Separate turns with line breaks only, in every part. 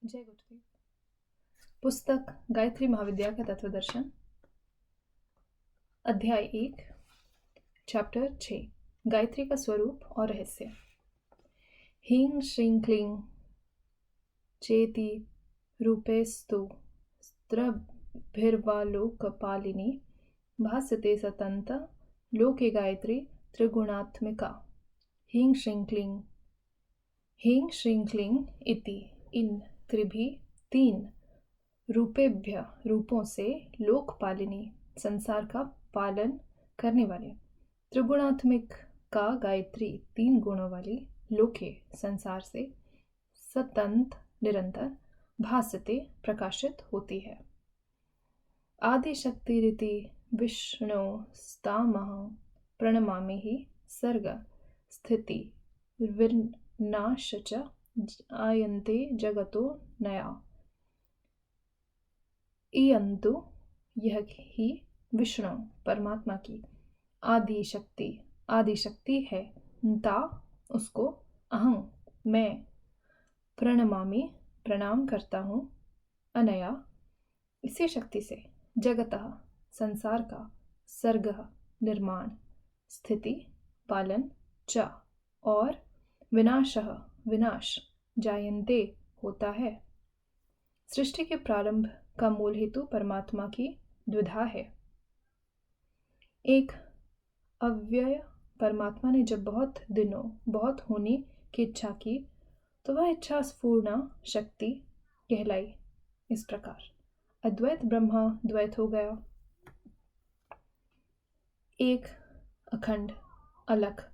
जय गुरुदेव। पुस्तक गायत्री महाविद्या का तत्वदर्शन, अध्याय 1, चैप्टर 6, गायत्री का स्वरूप और रहस्य। ह्रीं श्रीं क्लीं चेति रूपेस्तु स्त्रभिर्वालोकपालिनी भासते सतंत लोके गायत्री त्रिगुणात्मिका। ह्रीं श्रीं क्लीं। ह्रीं श्रीं क्लीं इति इन त्रिभी तीन रूपेभ्य रूपों से लोकपालिनी संसार का पालन करने वाले, त्रिगुणात्मिक का गायत्री तीन गुणों वाली, लोके संसार से, सतंत निरंतर, भासते प्रकाशित होती है। आदि शक्ति रीति विष्णु स्तामहं प्रणमामि ही सर्ग स्थिति विनाश च आयन्ते जगतो नया। इयंतु यह ही विष्णु परमात्मा की आदि शक्ति है। ता उसको अहं मैं प्रणमामि प्रणाम करता हूँ, अनया इसी शक्ति से, जगतः संसार का, सर्गः निर्माण, स्थिति पालन, च और विनाशः विनाश, जायन्ते होता है। सृष्टि के प्रारंभ का मूल हेतु परमात्मा की द्विधा है। एक, अव्यय परमात्मा ने जब बहुत दिनों बहुत होने की इच्छा की तो वह इच्छा स्फूर्णा शक्ति कहलाई। इस प्रकार अद्वैत ब्रह्मा द्वैत हो गया। एक, अखंड अलख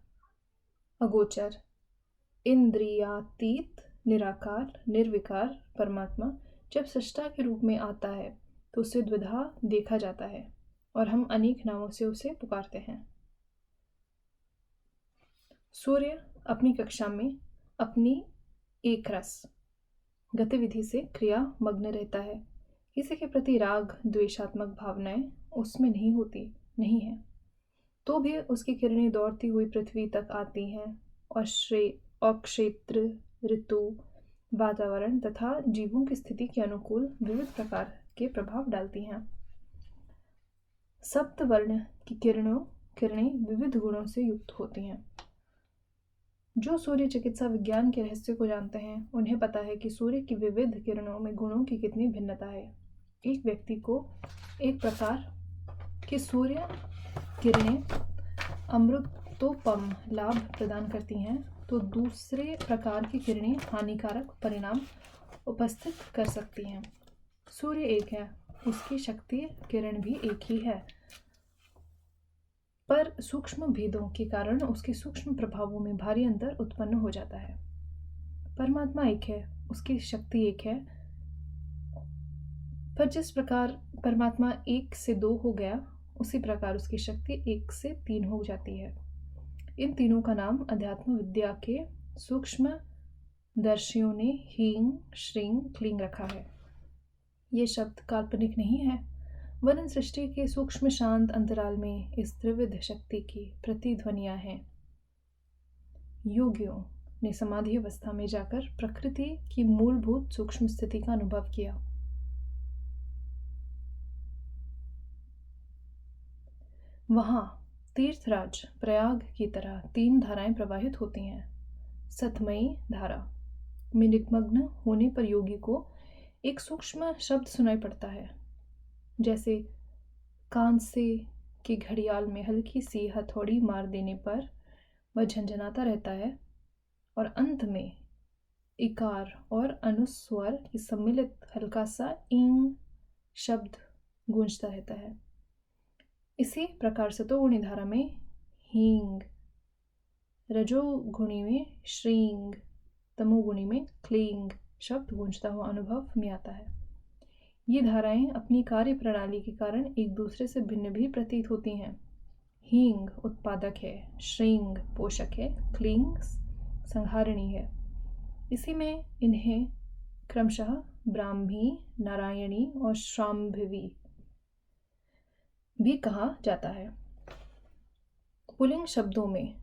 अगोचर इंद्रियातीत निराकार निर्विकार परमात्मा जब सृष्टा के रूप में आता है तो उसे द्विधा देखा जाता है और हम अनेक नामों से उसे पुकारते हैं। सूर्य अपनी कक्षा में अपनी एक रस गतिविधि से क्रिया मग्न रहता है। किसी के प्रति राग द्वेषात्मक भावनाएं उसमें नहीं है, तो भी उसकी किरणें दौड़ती हुई पृथ्वी तक आती हैं और क्षेत्र, ऋतु, वातावरण तथा जीवों की स्थिति के अनुकूल विविध प्रकार के प्रभाव डालती हैं। सप्त वर्ण की किरणें विविध गुणों से युक्त होती हैं। जो सूर्य चिकित्सा विज्ञान के रहस्य को जानते हैं उन्हें पता है कि सूर्य की विविध किरणों में गुणों की कितनी भिन्नता है। एक व्यक्ति को एक प्रकार की सूर्य किरणें अमृतोपम लाभ प्रदान करती हैं तो दूसरे प्रकार की किरणें हानिकारक परिणाम उपस्थित कर सकती हैं। सूर्य एक है, उसकी शक्ति किरण भी एक ही है, पर सूक्ष्म भेदों के कारण उसके सूक्ष्म प्रभावों में भारी अंतर उत्पन्न हो जाता है। परमात्मा एक है, उसकी शक्ति एक है, पर जिस प्रकार परमात्मा 1 से 2 हो गया उसी प्रकार उसकी शक्ति 1 से 3 हो जाती है। इन तीनों का नाम अध्यात्म विद्या के सूक्ष्म दर्शियों ने ह्रीं श्रीं क्लीं रखा है। ये शब्द काल्पनिक नहीं है, वरन सृष्टि के सूक्ष्म शांत अंतराल में इस त्रिविध शक्ति की प्रतिध्वनियां हैं। योगियों ने समाधि अवस्था में जाकर प्रकृति की मूलभूत सूक्ष्म स्थिति का अनुभव किया। वहां तीर्थराज प्रयाग की तरह 3 धाराएं प्रवाहित होती हैं। सतमयी धारा में निमग्न होने पर योगी को एक सूक्ष्म शब्द सुनाई पड़ता है, जैसे कांसे की घड़ियाल में हल्की सी हथौड़ी मार देने पर वह झंझनाता रहता है और अंत में इकार और अनुस्वर की सम्मिलित हल्का सा ईं शब्द गूंजता रहता है। इसी प्रकार सतोगुणी धारा में हींग, रजोगुणी में श्रींग, तमोगुणी में क्लींग शब्द गूंजता हुआ अनुभव में आता है। ये धाराएं अपनी कार्य प्रणाली के कारण एक दूसरे से भिन्न भी प्रतीत होती हैं। हींग उत्पादक है, श्रींग पोषक है, क्लींग संहारिणी है। इसी में इन्हें क्रमशः ब्राह्मी, नारायणी और शांभवी भी कहा जाता है। पुल्लिंग शब्दों में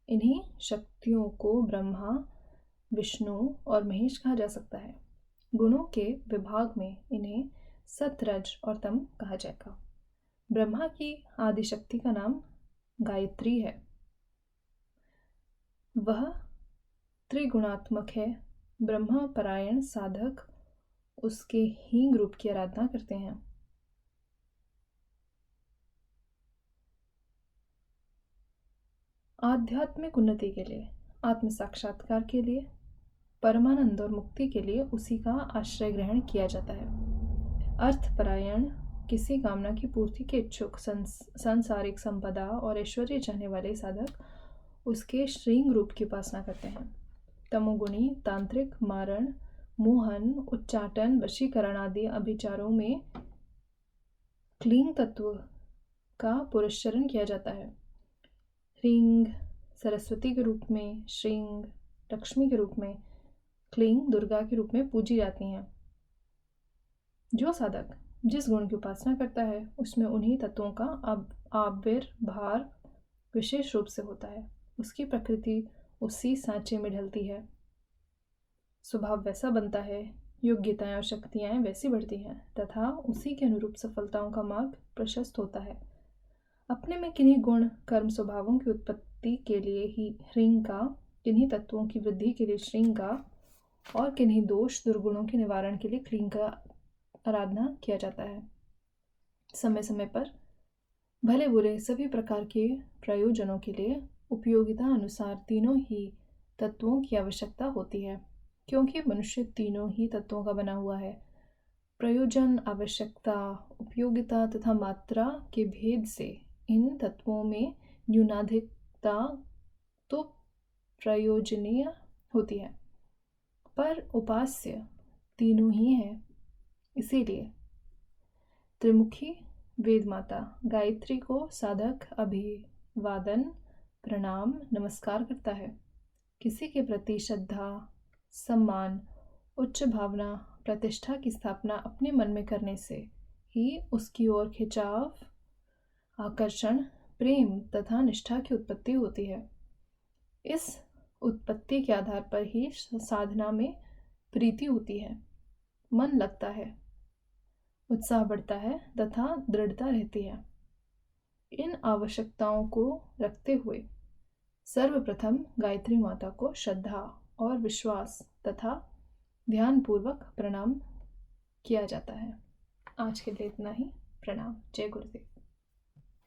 इन्हीं शक्तियों को ब्रह्मा, विष्णु और महेश कहा जा सकता है। गुणों के विभाग में इन्हें सत, रज और तम कहा जाएगा। ब्रह्मा की आदिशक्ति का नाम गायत्री है। वह त्रिगुणात्मक है। ब्रह्मा परायण साधक उसके हींग रूप की आराधना करते हैं। आध्यात्मिक उन्नति के लिए, आत्म साक्षात्कार के लिए, परमानंद और मुक्ति के लिए उसी का आश्रय ग्रहण किया जाता है। अर्थपरायण, किसी कामना की पूर्ति के इच्छुक, सांसारिक संपदा और ऐश्वर्य चाहने वाले साधक उसके श्रृंग रूप की उपासना करते हैं। तमोगुणी, तांत्रिक, मारण, मोहन, उच्चाटन, वशीकरण आदि अभिचारों में क्लीं तत्व का पुरस्चरण किया जाता है। ह्रीं सरस्वती के रूप में, श्रीं लक्ष्मी के रूप में, क्लीं दुर्गा के रूप में पूजी जाती हैं। जो साधक जिस गुण की उपासना करता है उसमें उन्हीं तत्वों का आविर्भाव विशेष रूप से होता है। उसकी प्रकृति उसी सांचे में ढलती है, स्वभाव वैसा बनता है, योग्यताएं और शक्तियां वैसी बढ़ती हैं तथा उसी के अनुरूप सफलताओं का मार्ग प्रशस्त होता है। अपने में किन्हीं गुण, कर्म, स्वभावों की उत्पत्ति के लिए ही ह्रीं का, किन्हीं तत्वों की वृद्धि के लिए श्रीं का और किन्हीं दोष दुर्गुणों के निवारण के लिए क्लीं का आराधना किया जाता है। समय समय पर भले बुरे सभी प्रकार के प्रयोजनों के लिए उपयोगिता अनुसार तीनों ही तत्वों की आवश्यकता होती है, क्योंकि मनुष्य तीनों ही तत्वों का बना हुआ है। प्रयोजन, आवश्यकता, उपयोगिता तथा मात्रा के भेद से इन तत्वों में न्यूनाधिकता तो प्रयोजनीय होती है, पर उपास्य तीनों ही है। इसीलिए त्रिमुखी वेद माता गायत्री को साधक अभिवादन, प्रणाम, नमस्कार करता है। किसी के प्रति श्रद्धा, सम्मान, उच्च भावना, प्रतिष्ठा की स्थापना अपने मन में करने से ही उसकी ओर खिंचाव, आकर्षण, प्रेम तथा निष्ठा की उत्पत्ति होती है। इस उत्पत्ति के आधार पर ही साधना में प्रीति होती है, मन लगता है, उत्साह बढ़ता है तथा दृढ़ता रहती है। इन आवश्यकताओं को रखते हुए सर्वप्रथम गायत्री माता को श्रद्धा और विश्वास तथा ध्यानपूर्वक प्रणाम किया जाता है। आज के लिए इतना ही। प्रणाम। जय गुरुदेव।